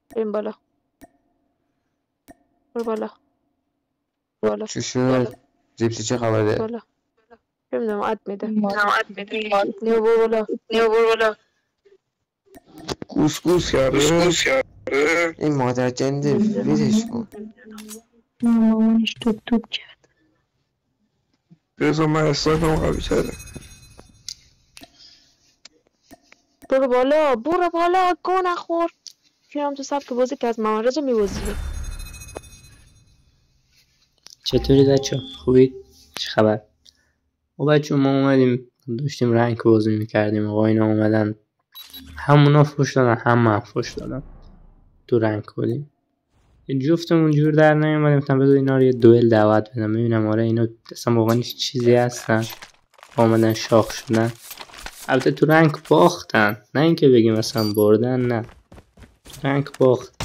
بریم بالا. برو بالا. بالا. چی شد؟ زیپسی چه خبره؟ بالا. نمیدونم اد میده. نیو برو بالا. گوس کرده؟ این مادر جنده ویدش کن. مامانش توپ کرد. بذار من اسنایپم قوی تره. برو بالا گو نخور. پیرم تو سبک بازی که از محمد رضا میبازیه. چطوری بچه؟ خوبید؟ چه خبر؟ و بچه ما اومدیم داشتیم رنگ بازی میکردیم. آقا اینا اومدن همونا فوش دادن هم من فوش دادم تو رنگ بودیم. جفتمون جور در نیومدیم. گفتم بذار اینا رو یه دوئل دعوت بدم ببینم آره اینا اصلا واقعا چیزی هستن اومدن شاخ شدن. البته تو رنگ باختن، نه اینکه بگیم مثلا بردن، نه تو رنگ باخت.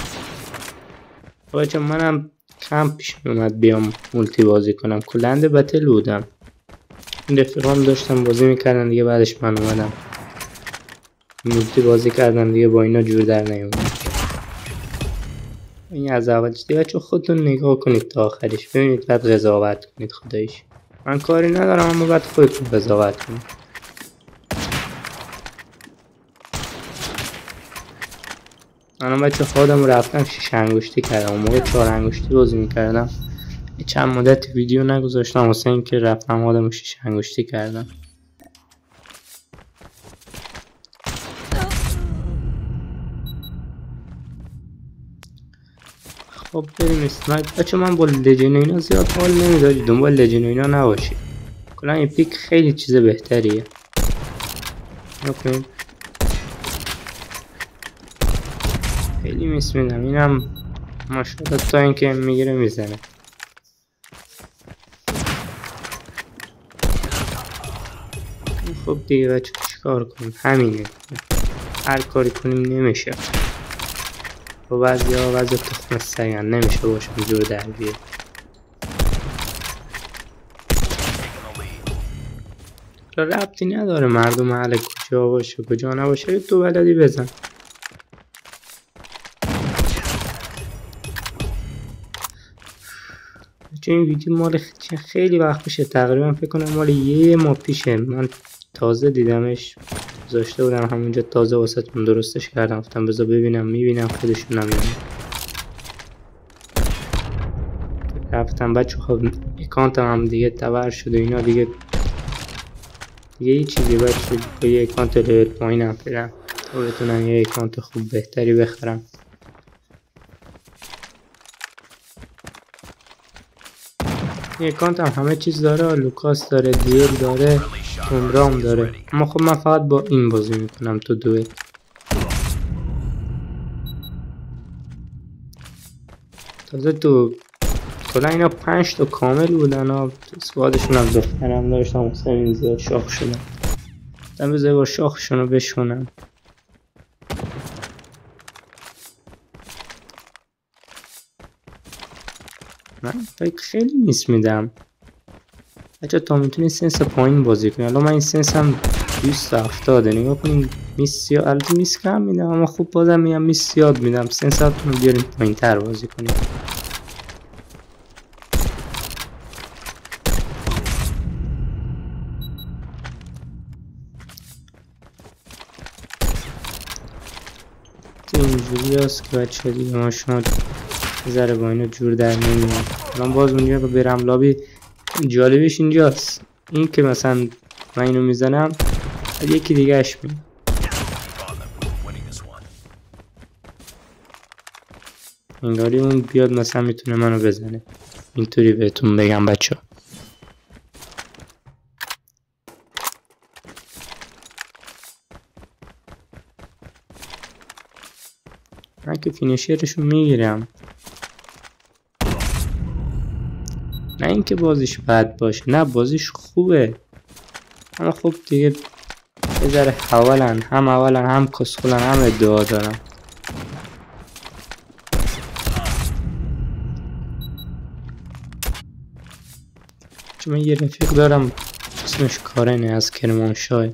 بچه منم کم پیش میومد بیام مولتی بازی کنم، کلند بتل بودم، رفیقام داشتم بازی میکردن دیگه، بعدش من اومدم مولتی بازی کردم دیگه، با اینا جور در نیومد. این از اولش دیگه بچه خودتون نگاه کنید تا آخرش ببینید بعد قضاوت کنید. خداییش من کاری ندارم اما بعد خودتون قضاوت کنید. الان بچه خودم رفتم 6 انگشتی کردم، اون موقع 4 انگشتی بازی میکردم، چند مدت ویدیو نگذاشتم واسه اینکه رفتم آدم 6 انگشتی کردم. خب بریم اسنایپ. بچه من با لجن اینا زیاد حال نمیداری، دنبال لجن اینا نباشید، کلا این پیک خیلی چیز بهتریه. نکنید خیلی میس میدم، اینم ماشاءالله تا اینکه میگیره میزنه. خب دیگه بچه چیکار کنیم، همینه، هر کاری کنیم نمیشه. و بعضی تخم سگن نمیشه باشم جور در بیه. ربطی نداره مردم محل کجا باشه کجا نباشه، تو بلدی بزن. چون این ویدیو مال خیلی وقت پیشه، تقریبا فکر کنم مال یه ماه پیشه، من تازه دیدمش، گذاشته بودم همونجا تازه واسهتون درستش کردم، گفتم بذار میبینم خودشونم میبینم. رفتم بچه خب اکانتم هم دیگه تبر شد و اینا، دیگه یه چیزی بچه با یه اکانت لیول پایینم برم تا بتونم یه اکانت خوب بهتری بخرم. این اکانت هم همه چیز داره، لوکاس داره، دیل داره، عمرام داره، اما خب من فقط با این بازی میکنم تو دوئل. تازه تو کلا اینا 5 تا کامل بودن ها، سوادشون هم دخترم داشتم واسه این زیاد شاخ شدن، دم بذار با شاخشون رو بشونم. من خیلی میس میدم بچه تا میتونی سنس پایین بازی کنی. الان من این سنس هم 270 نگاه کنیم، میس زیاد، البته میس کم میدم اما خوب بازم میگم میس زیاد میدم، سنس هاتون رو بیاریم پایین تر بازی کنیم. اینجوری هست که بچه دیگه ما شما ذره با اینو جور در نمیاد. الان باز اونجا برم لابی، جالبش اینجاست این که مثلا من اینو میزنم یکی دیگه اش میاد، انگاری اون بیاد مثلا میتونه منو بزنه. اینطوری بهتون بگم بچه ها. من که فینیشرشو میگیرم، نه اینکه بازیش بد باشه، نه بازیش خوبه، اما خب دیگه یه ذره اولا هم کسخولن هم ادعا دارم. چون من یه رفیق دارم اسمش کارنه از کرمانشاه،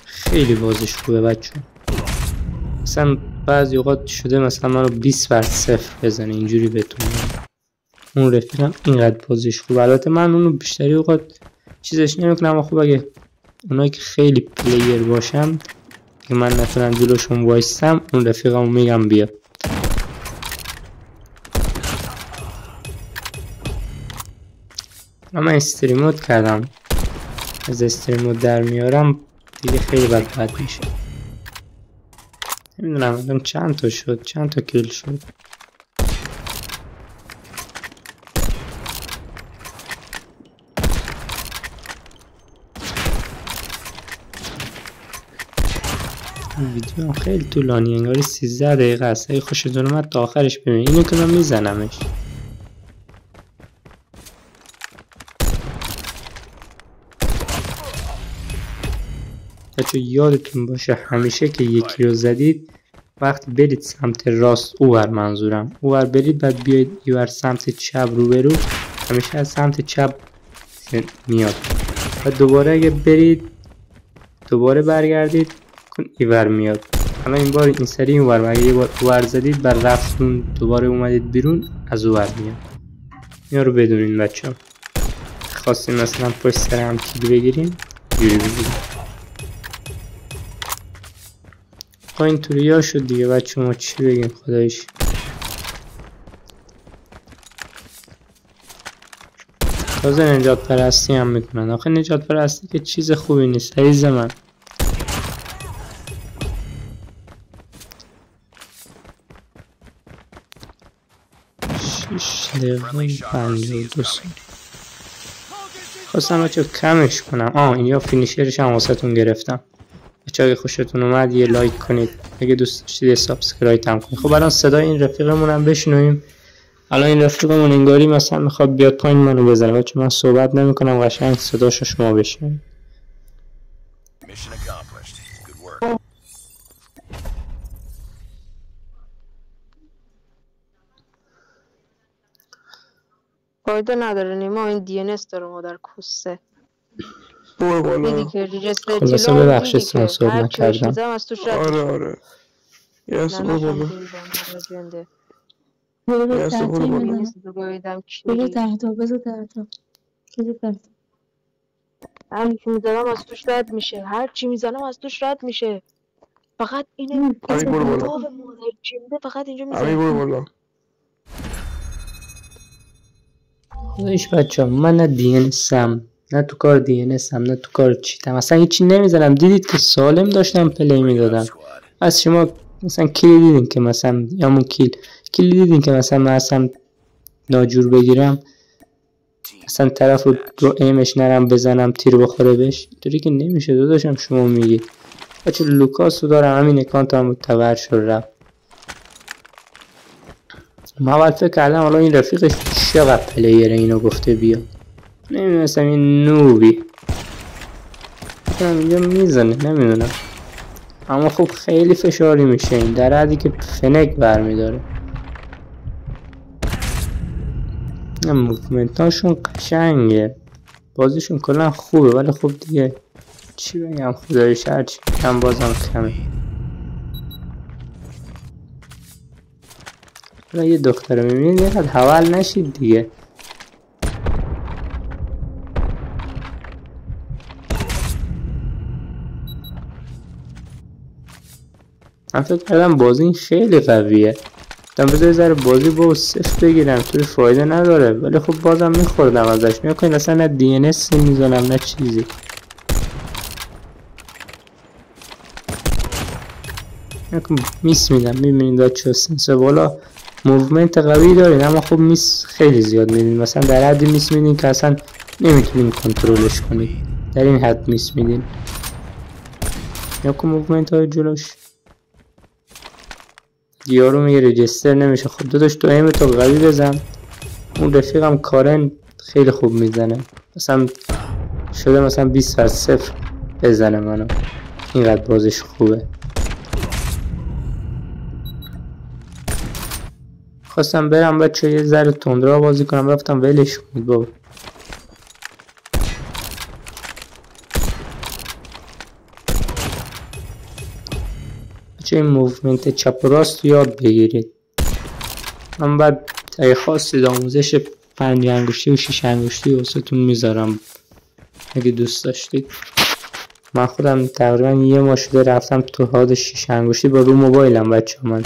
خیلی بازیش خوبه بچه. مثلا بعضی اوقات شده مثلا منو 20/0 بزنه اینجوری بتونه. اون رفیقم اینقدر بازیش خوب. البته من اونو بیشتری اوقات چیزش نمیکنم، اما خب اگه اونایی که خیلی پلیر باشم که من نتونم جلوشون وایستم، اون رفیقمو میگم بیا. اما استریم مود کردم، از استریم مود در میارم دیگه خیلی بد میشه. نمیدونم الان چند تا شد، چند تا کیل شد. ویدیو خیلی طولانی، انگاری 13 دقیقه است. اگه خوشتون اومد تا آخرش ببینید. اینو که من میزنمش. بچه یادتون باشه همیشه که یکی رو زدید وقتی برید سمت راست، اوور منظورم، اوور برید بعد بیاید ایور سمت چپ روبرو، همیشه از سمت چپ میاد و دوباره اگه برید دوباره برگردید کن ایور میاد. حالا این بار این سری اوور و اگه یه بار اوور زدید بر رفتون دوباره اومدید بیرون از اوور میاد. اینا رو بدونین بچه ها. خواستیم مثلا پشت سر هم کیل بگیریم جوری بگیریم. اینطوری ها شد دیگه بچه ما چی بگیم خدایش. تازه نجات پرستی هم میکنن. آخه نجات پرستی که چیز خوبی نیست عزیز من. خواستم بچه کمش کنم. اینجا فینیشرش هم واسه تون گرفتم. بچه اگه خوشتون اومد یه لایک کنید، اگه دوست داشتید یه سابسکرایب هم کنید. خب الان صدای این رفیقمون هم بشنویم. الان این رفیقمون انگاری مثلا میخواد بیاد پایین منو بزنه. بچه من صحبت نمی کنم، قشنگ صداشو شما بشنوید. فایده نداره نیما، این DNS داره مادر کسه. برو بالا. دیدی که ریجستر خلاصه ببخشید سانسور نکردم. آره یس برو بالا. بذار 10 تا هر چی میزنم از توش رد میشه، هر چی میزنم از توش رد میشه. فقط اینه امی برو بالا. فقط اینجا امی برو بالا. خدایش بچه ها من نه DNS'م نه تو کار DNS'م نه تو کار چیتم، اصلا هیچی نمیزنم. دیدید که سالم داشتم پلی میدادم. از شما مثلا کلی دیدین که مثلا یامون کلی دیدین که مثلا من اصلا ناجور بگیرم، اصلا طرف رو دو ایمش نرم بزنم تیر بخوره بهش. اینطوری که نمیشه داداشم شما میگید. بچه لوکاس رو دارم، همین اکانت هم متور شد رفت. من اول فکر کردم حالا این رفیقش چقدر پلیره اینو گفته بیا، نمیدونستم این نوبی اینجا میزنه نمیدونم. اما خب خیلی فشاری میشه این در حدی که فنک برمیداره. موومنتاشون قشنگه، بازیشون کلا خوبه، ولی خب دیگه چی بگم خدایش هرچی کم بازم کمه. حالا یه دختره میبینید اینقدر حول نشید دیگه. من فکر کردم بازی این خیلی قویه، دم بذار ذره بازی با صفر بگیرم توی فایده نداره، ولی خب بازم میخوردم ازش. میکنین اصلا نه DNS میزنم نه چیزی. میس میدم. میبینید بچه سنسه بالا موومنت قوی دارید، اما خب میس خیلی زیاد میدین. مثلا در حدی میس میدین که اصلا نمیتونین کنترلش کنید. در این حد میس میدین. یا که موومنت های جلوش یارو میگه رجستر نمیشه. خب داداش تو ایم تو قوی بزن. اون رفیقم کارن خیلی خوب میزنه، مثلا شده مثلا 20/0 بزنه منو، اینقدر بازش خوبه. خواستم برم بچه یه ذره تندرا بازی کنم، رفتم ولش کنید بابا. چه این موومنت چپ و راست یاد بگیرید. من بعد اگه خواستید آموزش 5 انگشتی و 6 انگشتی واسهتون میذارم اگه دوست داشتید. من خودم تقریبا یه ماه شده رفتم تو حد 6 انگشتی با رو موبایلم بچه ها. من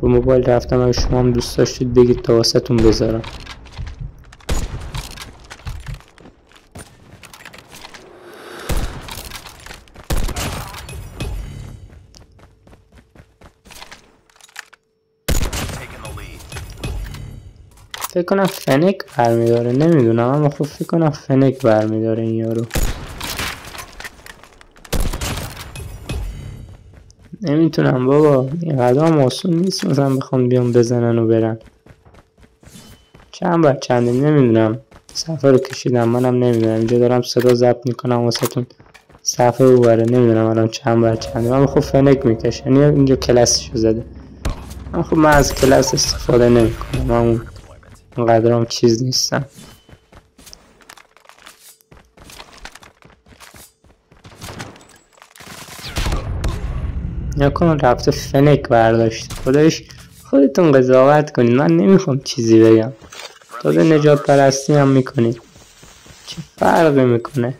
رو موبایل رفتم، اگه شما هم دوست داشتید بگید تا واسهتون بذارم. فکر کنم فنک برمیداره، نمیدونم اما خب فکر کنم فنک برمیداره این یارو. نمیتونم بابا، این قدام آسون نیست مثلا بخوام بیام بزنن و برن. چند بر چنده نمیدونم، صفحه رو کشیدم منم نمیدونم، اینجا دارم صدا ضبط میکنم واسهتون صفحه رو بره، نمیدونم الان چند بر چنده. اما خب فنک میکشه، یعنی اینجا کلاسشو زده. اما خب من از کلاس استفاده نمیکنم، من اونقدرام چیز نیستم. یا کنم رفته فنک برداشت. خودش خودتون قضاوت کنید، من نمیخوام چیزی بگم. تازه نجات پرستی هم میکنید، چه فرقی میکنه؟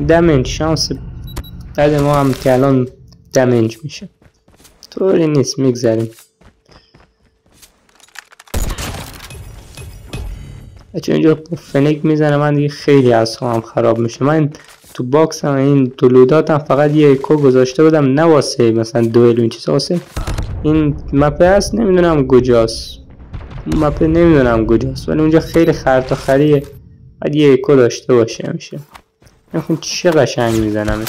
دمنج شانس بعد ما هم که الان دمنج میشه، طوری نیست، میگذاریم. بچه اینجا فنک میزنه من دیگه خیلی اعصابم خراب میشه. من تو باکس هم این دولوداتم فقط یه اکو گذاشته بودم، نه واسه مثلا دوئل و این چیزا، واسه این مپه هست نمیدونم کجاست، مپه نمیدونم کجاست، ولی اونجا خیلی خرط و خریه، باید یه اکو داشته باشه میشه. نخون چه قشنگ میزنم.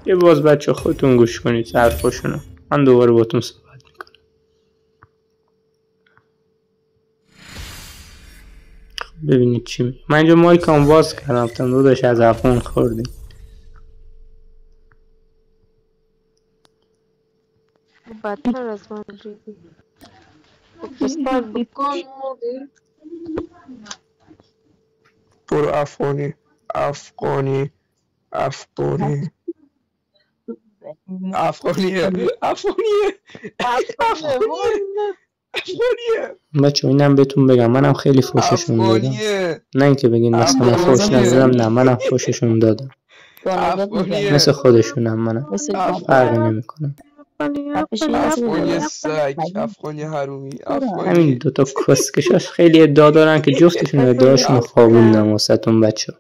یه باز بچه خودتون گوش کنید حرفاشونو، من دوباره باتون صحبت میکنم. ببینید چی میگه. من اینجا مایکم باز کردم تا داداش از حرفون خوردیم. بدتر از من ریدی. بستر بکن مودی. برو افغانی افغانی افغانی افغانیه افغانیه افغانیه. بچه اینم بهتون بگم منم خیلی فوششون دادم، نه اینکه بگین مثلا من فوش ندادم، نه منم فوششون دادم مثل خودشونم، منم فرقی نمیکنم. افغانی سگ، افغانی حرومی، همین دوتا کسکشاش خیلی ادعا دارن که جفتشون ادعاشون خوابوندم واسهتون بچه.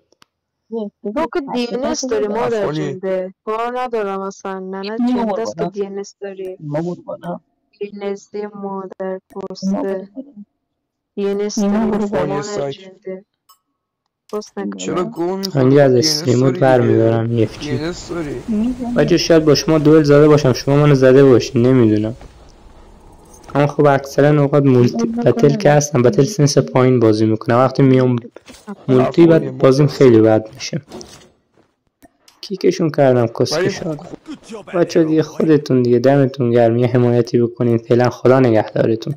تو که دیانس داری مادر جنده، کار ندارم اصلا، نه جنده است که دیانس داری. دیانس دی مادر پسته دیانس داری مادر جنده پست نکنم. چرا گو میخوری؟ اینجا از استریموت برمیدارم یفچی بچه، شاید با شما دوئل زده باشم، شما منو زده باشین، نمیدونم. اما خب اکثرا اوقات مولتی بتل که هستم، بتل سنس پایین بازی میکنم، وقتی میام مولتی بعد بازیم خیلی بد میشه. کیکشون کردم کسکشار. بچه دیگه خودتون دیگه دمتون گرم، یه حمایتی بکنین. فعلا خدا نگهدارتون.